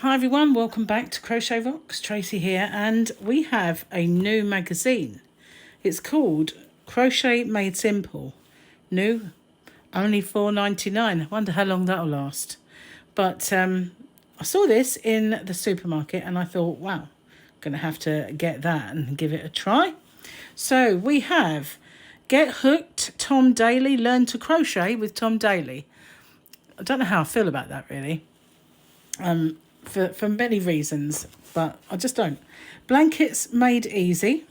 Hi everyone, welcome back to Crochet Rocks. Tracy here, and we have a new magazine. It's called Crochet Made Simple. New, only $4.99. I wonder how long that'll last. But I saw this in the supermarket and I thought, wow, I'm going to have to get that and give it a try. So we have Get Hooked, Tom Daley, Learn to Crochet with Tom Daley. I don't know how I feel about that really. For many reasons, but I just don't. Blankets Made Easy,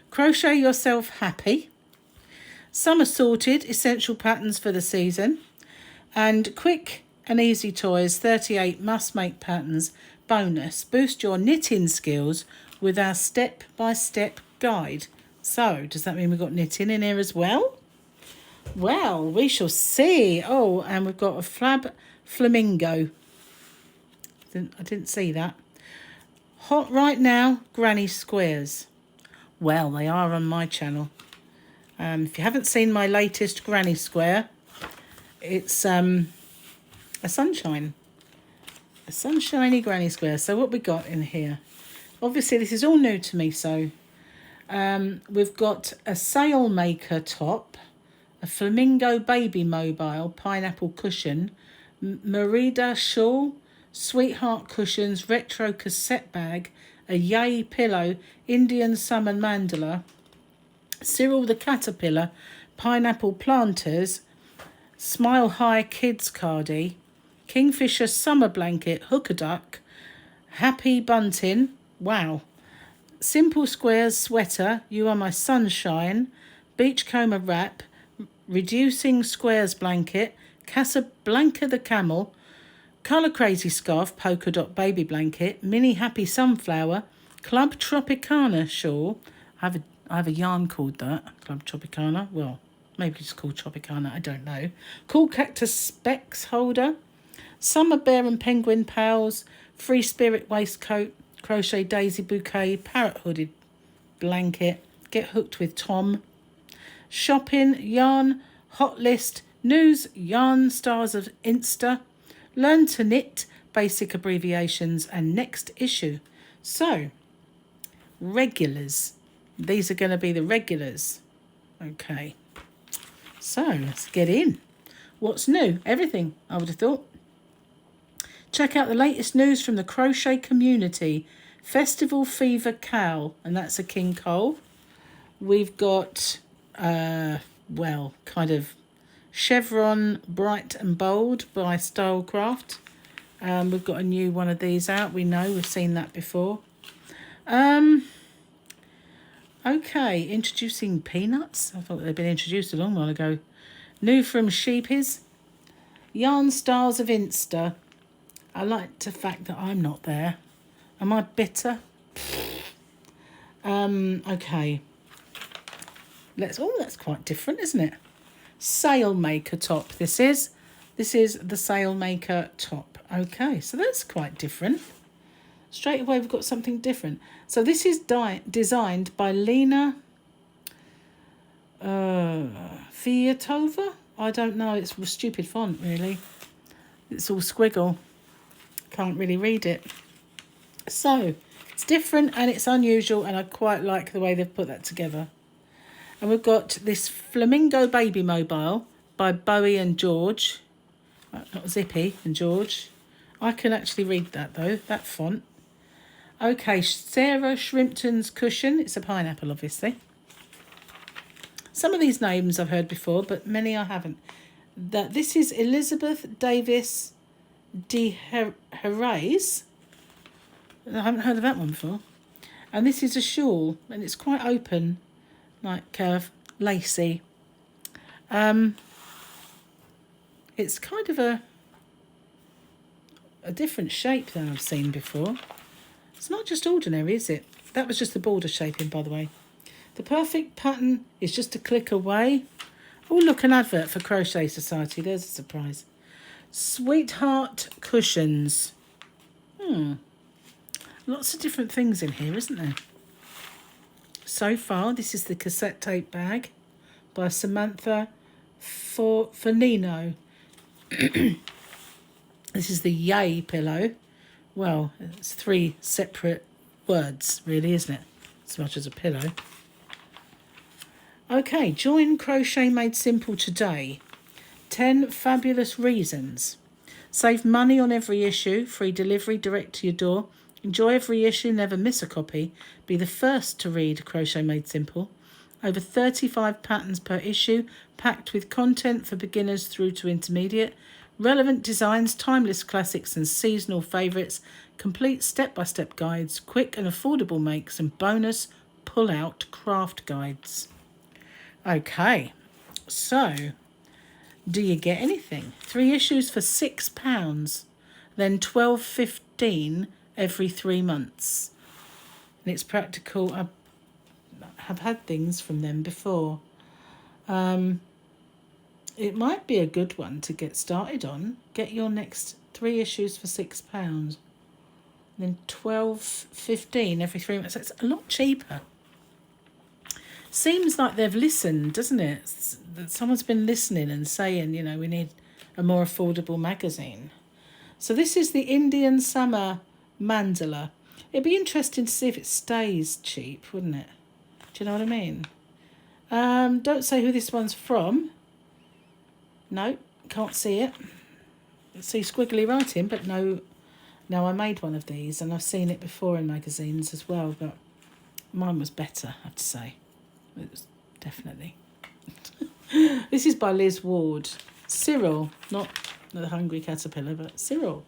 Crochet Yourself Happy, Summer Sorted, Essential Patterns for the Season, and Quick and Easy Toys, 38 must-make patterns bonus. Boost your knitting skills with our step-by-step guide. So, does that mean we've got knitting in here as well? Well, we shall see. Oh, and we've got a flamingo. I didn't see that. Hot right now, granny squares. Well, they are on my channel. If you haven't seen my latest granny square, it's a sunshiny granny square. So what we got in here? Obviously, this is all new to me. So we've got a sail maker top, a flamingo baby mobile, pineapple cushion, Merida shawl, sweetheart cushions, retro cassette bag, a yay pillow, Indian summer mandala, Cyril the caterpillar, pineapple planters, smile high kids cardi, kingfisher summer blanket, hooker duck, happy bunting, wow, simple squares sweater, you are my sunshine, beachcomber wrap, reducing squares blanket, Casablanca the camel, Colour Crazy Scarf, Polka Dot Baby Blanket, Mini Happy Sunflower, Club Tropicana Shawl. I have a yarn called that, Club Tropicana. Well, maybe it's called Tropicana, I don't know. Cool Cactus Specs Holder, Summer Bear and Penguin Pals, Free Spirit Waistcoat, Crochet Daisy Bouquet, Parrot Hooded Blanket, Get Hooked with Tom, Shopping, Yarn, Hot List, News, Yarn Stars of Insta, Learn to Knit, Basic Abbreviations, and Next Issue. So, regulars. These are going to be the regulars. Okay. So, let's get in. What's new? Everything, I would have thought. Check out the latest news from the crochet community. Festival Fever Cowl, and that's a King Cole. We've got, well, kind of Chevron Bright and Bold by Stylecraft. We've got a new one of these out. We know, we've seen that before. Okay, introducing peanuts. I thought they'd been introduced a long while ago. New from Sheepies. Yarn Stars of Insta. I like the fact that I'm not there. Am I bitter? Okay. That's quite different, isn't it? Sailmaker top. This is the Sailmaker top. Okay, so that's quite different. Straight away we've got something different. So this is designed by Lena Fiatova. I don't know, it's a stupid font really. It's all squiggle. Can't really read it. So it's different and it's unusual, and I quite like the way they've put that together. And we've got this Flamingo Baby Mobile by Bowie and George. Not Zippy and George. I can actually read that though, that font. Okay, Sarah Shrimpton's Cushion. It's a pineapple, obviously. Some of these names I've heard before, but many I haven't. This is Elizabeth Davis de Herreys. I haven't heard of that one before. And this is a shawl, and it's quite open. Like lacy. It's kind of a different shape than I've seen before. It's not just ordinary, is it? That was just the border shaping, by the way. The perfect pattern is just a click away. Oh, look, an advert for Crochet Society. There's a surprise. Sweetheart Cushions. Lots of different things in here, isn't there? So far, this is the cassette tape bag by Samantha Fornino. This is the Yay pillow well, it's 3 separate words, really, isn't it? As much as a pillow. Okay, join Crochet Made Simple today. 10 fabulous reasons. Save money on every issue, free delivery direct to your door. Enjoy every issue, never miss a copy. Be the first to read Crochet Made Simple. Over 35 patterns per issue, packed with content for beginners through to intermediate. Relevant designs, timeless classics and seasonal favourites. Complete step-by-step guides, quick and affordable makes, and bonus pull-out craft guides. Okay, so do you get anything? 3 issues for £6, then $12.15 every 3 months. And it's practical. I have had things from them before. It might be a good one to get started on. Get your next 3 issues for £6. Then $12.15 every 3 months. It's a lot cheaper. Seems like they've listened, doesn't it? That someone's been listening and saying, you know, we need a more affordable magazine. So this is the Indian Summer Mandala. It'd be interesting to see if it stays cheap, wouldn't it? Do you know what I mean? Don't say who this one's from. No, can't see it. See squiggly writing, but no, I made one of these and I've seen it before in magazines as well, but mine was better, I have to say. It was definitely. This is by Liz Ward. Cyril, not the Hungry Caterpillar, but Cyril.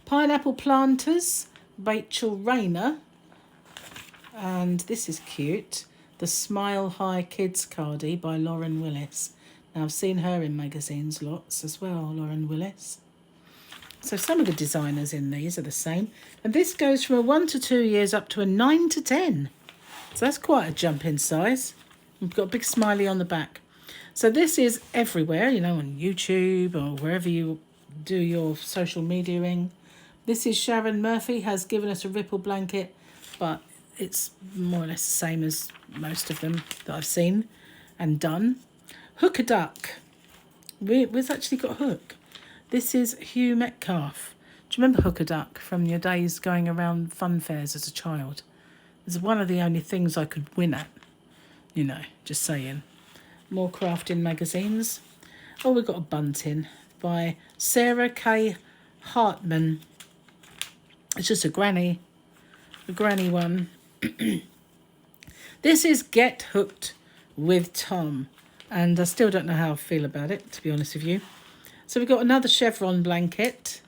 Pineapple Planters, Rachel Rayner. And this is cute. The Smile High Kids Cardie by Lauren Willis. Now, I've seen her in magazines lots as well, Lauren Willis. So some of the designers in these are the same. And this goes from a 1 to 2 years up to a 9 to 10. So that's quite a jump in size. We've got a big smiley on the back. So this is everywhere, you know, on YouTube or wherever you do your social mediaing. This is Sharon Murphy, has given us a ripple blanket, but it's more or less the same as most of them that I've seen and done. Hook a Duck. We've actually got Hook. This is Hugh Metcalf. Do you remember Hook a Duck from your days going around fun fairs as a child? It's one of the only things I could win at, you know, just saying. More crafting magazines. Oh, we've got a bunting by Sarah K. Hartman. It's just a granny one. This is Get Hooked with Tom. And I still don't know how I feel about it, to be honest with you. So we've got another chevron blanket.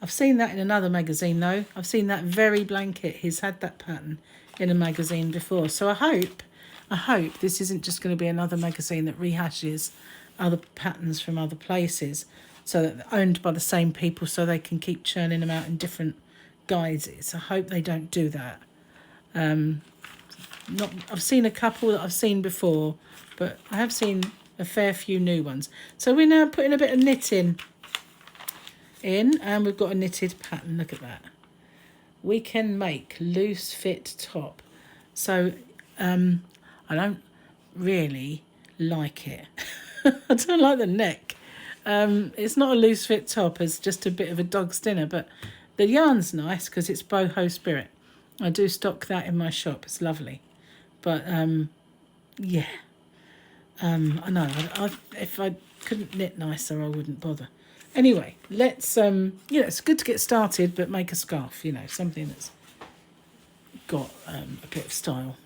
I've seen that in another magazine, though. I've seen that very blanket. He's had that pattern in a magazine before. So I hope this isn't just going to be another magazine that rehashes other patterns from other places, so that they're owned by the same people, so they can keep churning them out in different guises. I hope they don't do that. I've seen a couple that I've seen before, but I have seen a fair few new ones. So we're now putting a bit of knitting in, and we've got a knitted pattern. Look at that. We can make loose fit top. So I don't really like it. I don't like the neck. It's not a loose fit top, it's just a bit of a dog's dinner, but the yarn's nice because it's boho spirit. I do stock that in my shop. It's lovely. But yeah, I know if I couldn't knit nicer, I wouldn't bother. Anyway, let's it's good to get started, but make a scarf, you know, something that's got a bit of style.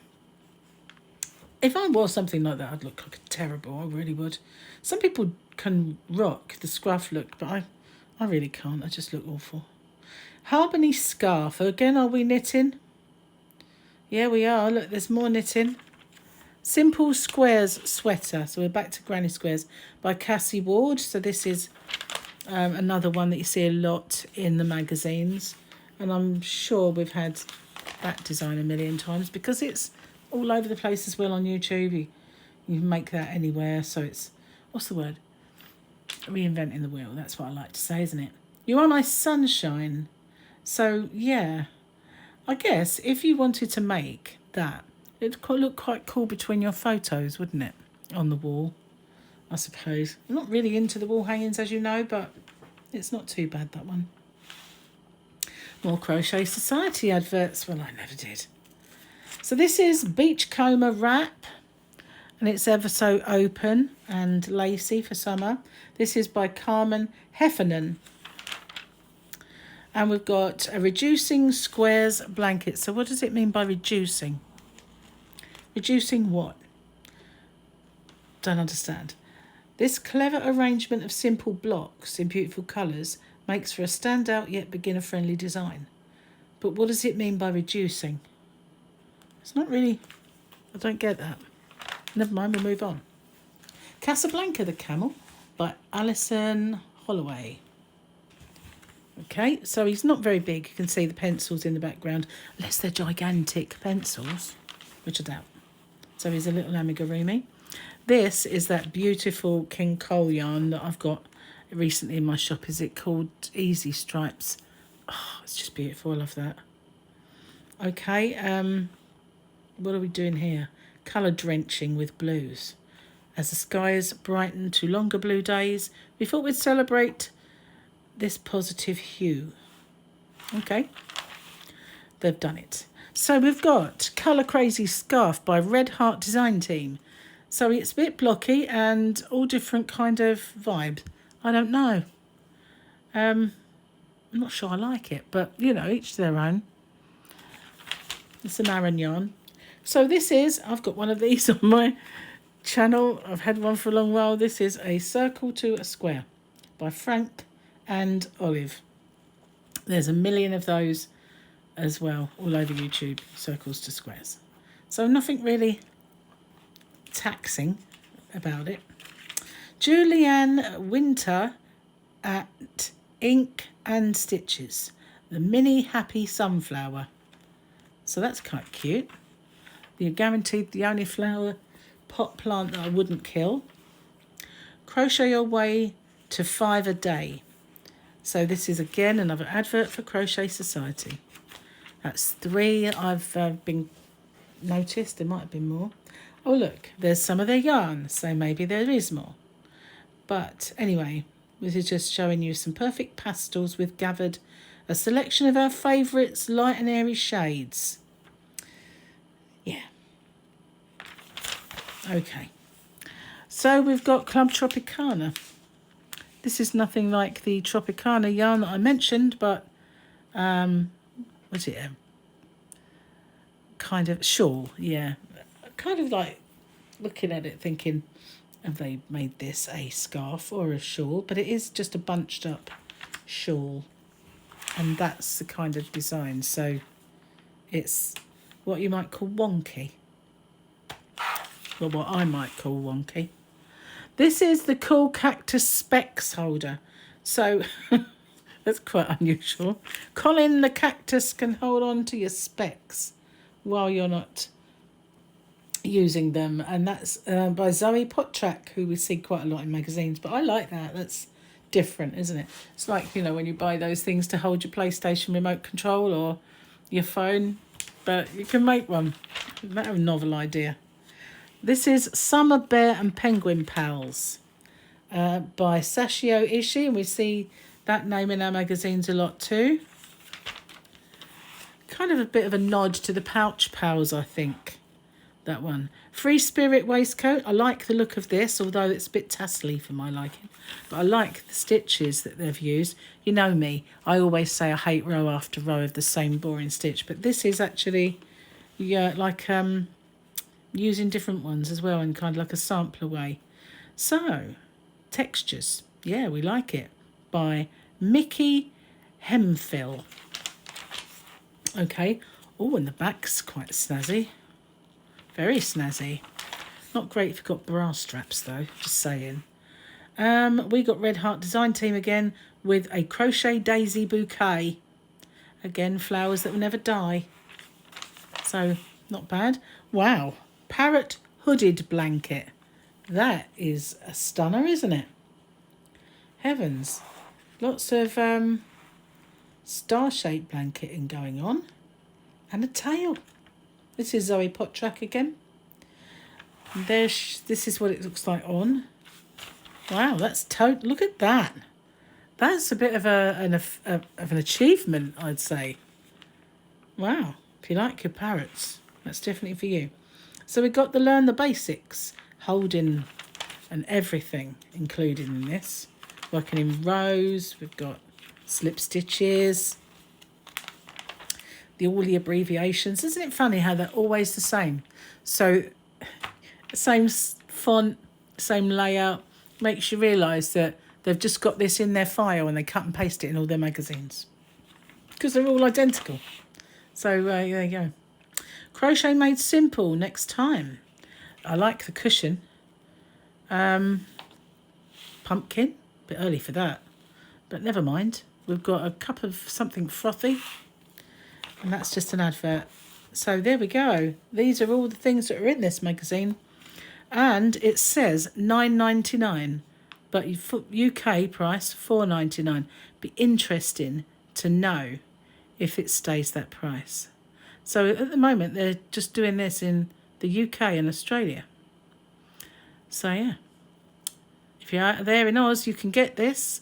If I wore something like that, I'd look like a terrible. I really would. Some people can rock the scruff look, but I really can't. I just look awful. Harbony scarf. Again, are we knitting? Yeah, we are. Look, there's more knitting. Simple Squares sweater. So we're back to Granny Squares by Cassie Ward. So this is another one that you see a lot in the magazines. And I'm sure we've had that design a million times because it's all over the place as well on YouTube. You make that anywhere. So it's, what's the word? Reinventing the wheel. That's what I like to say, isn't it? You Are My Sunshine. So, yeah. I guess if you wanted to make that, it'd look quite cool between your photos, wouldn't it? On the wall, I suppose. I'm not really into the wall hangings, as you know, but it's not too bad, that one. More Crochet Society adverts. Well, I never did. So this is Beachcomber wrap, and it's ever so open and lacy for summer. This is by Carmen Heffernan. And we've got a reducing squares blanket. So what does it mean by reducing? Reducing what? Don't understand. This clever arrangement of simple blocks in beautiful colours makes for a standout yet beginner-friendly design. But what does it mean by reducing? It's not really... I don't get that. Never mind, we'll move on. Casablanca the Camel by Alison Holloway. Okay, so he's not very big. You can see the pencils in the background, unless they're gigantic pencils, which I doubt. So he's a little amigurumi. This is that beautiful King Cole yarn that I've got recently in my shop. Is it called Easy Stripes? Oh, it's just beautiful. I love that. Okay, what are we doing here? Colour drenching with blues. As the skies brighten to longer blue days, we thought we'd celebrate this positive hue. Okay, they've done it. So we've got Colour Crazy Scarf by Red Heart Design Team. So it's a bit blocky and all different kind of vibes. I don't know. I'm not sure I like it, but you know, each to their own. It's an Aran yarn. So this is, I've got one of these on my channel. I've had one for a long while. This is a Circle to a Square by Frank and Olive. There's a million of those as well all over YouTube, circles to squares. So nothing really taxing about it. Julianne Winter at Ink and Stitches, the mini happy sunflower. So that's quite cute. You're guaranteed the only flower pot plant that I wouldn't kill. Crochet your way to 5 a day. So this is again another advert for Crochet Society. That's 3 I've been noticed. There might have been more. Oh look, there's some of their yarn, so maybe there is more. But anyway, this is just showing you some perfect pastels with gathered a selection of our favourites, light and airy shades. Yeah. Okay. So we've got Club Tropicana. This is nothing like the Tropicana yarn that I mentioned, but what's it? A kind of shawl, yeah. Kind of like looking at it thinking, have they made this a scarf or a shawl? But it is just a bunched up shawl. And that's the kind of design. So it's what you might call wonky. Well, what I might call wonky. This is the Cool Cactus Specs holder. So that's quite unusual. Colin the cactus can hold on to your specs while you're not using them. And that's by Zoe Pottrack, who we see quite a lot in magazines. But I like that. That's different, isn't it? It's like, you know, when you buy those things to hold your PlayStation remote control or your phone. But you can make one. That's a novel idea. This is Summer Bear and Penguin Pals by Sashio Ishii, and we see that name in our magazines a lot too. Kind of a bit of a nod to the Pouch Pals, I think, that one. Free Spirit waistcoat. I like the look of this, although it's a bit tassely for my liking. But I like the stitches that they've used. You know me, I always say I hate row after row of the same boring stitch, but this is actually, yeah, like using different ones as well in kind of like a sampler way. So, textures. Yeah, we like it. By Mickey Hemphil. Okay. Oh, and the back's quite snazzy. Very snazzy. Not great if you've got bra straps though, just saying. We got Red Heart Design Team again with a Crochet Daisy Bouquet. Again, flowers that will never die. So, not bad. Wow. Parrot hooded blanket. That is a stunner, isn't it? Heavens. Lots of star-shaped blanketing going on. And a tail. This is Zoe Pottrack again. This is what it looks like on. Wow, that's look at that. That's a bit of an achievement, I'd say. Wow. If you like your parrots, that's definitely for you. So we've got the Learn the Basics, holding and everything included in this. Working in rows, we've got slip stitches, all the abbreviations. Isn't it funny how they're always the same? So same font, same layout, makes you realise that they've just got this in their file and they cut and paste it in all their magazines because they're all identical. So there you go. Crochet Made Simple next time. I like the cushion. Pumpkin, a bit early for that, but never mind. We've got a cup of something frothy, and that's just an advert. So there we go. These are all the things that are in this magazine, and it says $9.99, but UK price $4.99. Be interesting to know if it stays that price. So at the moment they're just doing this in the UK and Australia. So yeah, if you're out there in Oz, you can get this.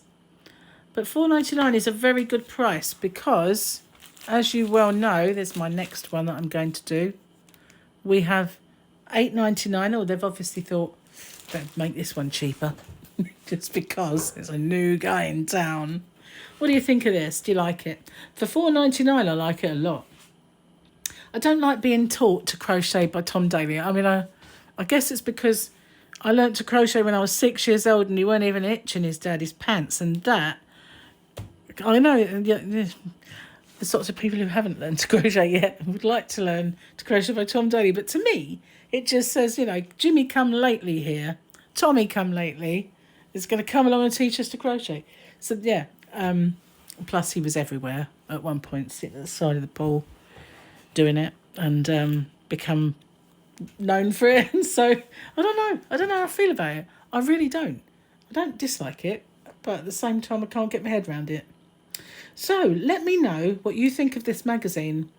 But $4.99 is a very good price because, as you well know, there's my next one that I'm going to do. We have $8.99, or they've obviously thought, better make this one cheaper, just because there's a new guy in town. What do you think of this? Do you like it? For $4.99, I like it a lot. I don't like being taught to crochet by Tom Daley. I mean, I guess it's because I learnt to crochet when I was 6 years old and he weren't even itching his daddy's pants. And that, I know there's lots of people who haven't learned to crochet yet and would like to learn to crochet by Tom Daley. But to me, it just says, you know, Jimmy come lately here, Tommy come lately is going to come along and teach us to crochet. So, yeah. Plus, he was everywhere at one point, sitting at the side of the pool doing it, and become known for it. And so I don't know how I feel about it. I really don't. I don't dislike it, but at the same time I can't get my head around it. So let me know what you think of this magazine.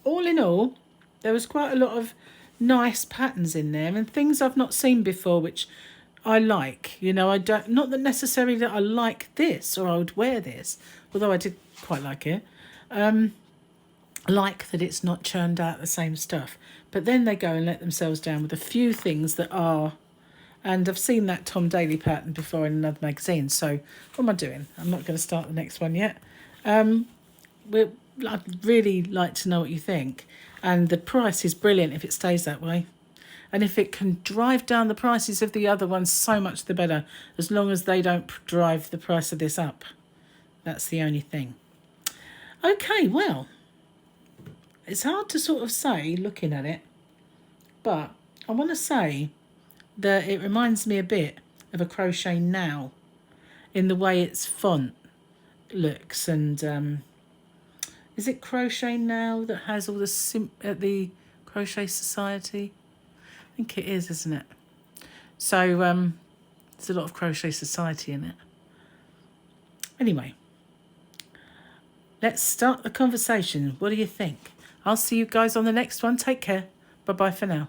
All in all, there was quite a lot of nice patterns in there and things I've not seen before, which I like. You know, I don't, not that necessarily that I like this or I would wear this, although I did quite like it. Like that it's not churned out the same stuff, but then they go and let themselves down with a few things that are, and I've seen that Tom Daley pattern before in another magazine. So what am I doing? I'm not going to start the next one yet. I'd really like to know what you think, and the price is brilliant if it stays that way, and if it can drive down the prices of the other ones, so much the better, as long as they don't drive the price of this up. That's the only thing. Okay, well, it's hard to sort of say looking at it, but I want to say that it reminds me a bit of a Crochet Now in the way its font looks. And is it Crochet Now that has all the Crochet Society? I think it is, isn't it? So there's a lot of Crochet Society in it. Anyway, let's start the conversation. What do you think? I'll see you guys on the next one. Take care. Bye-bye for now.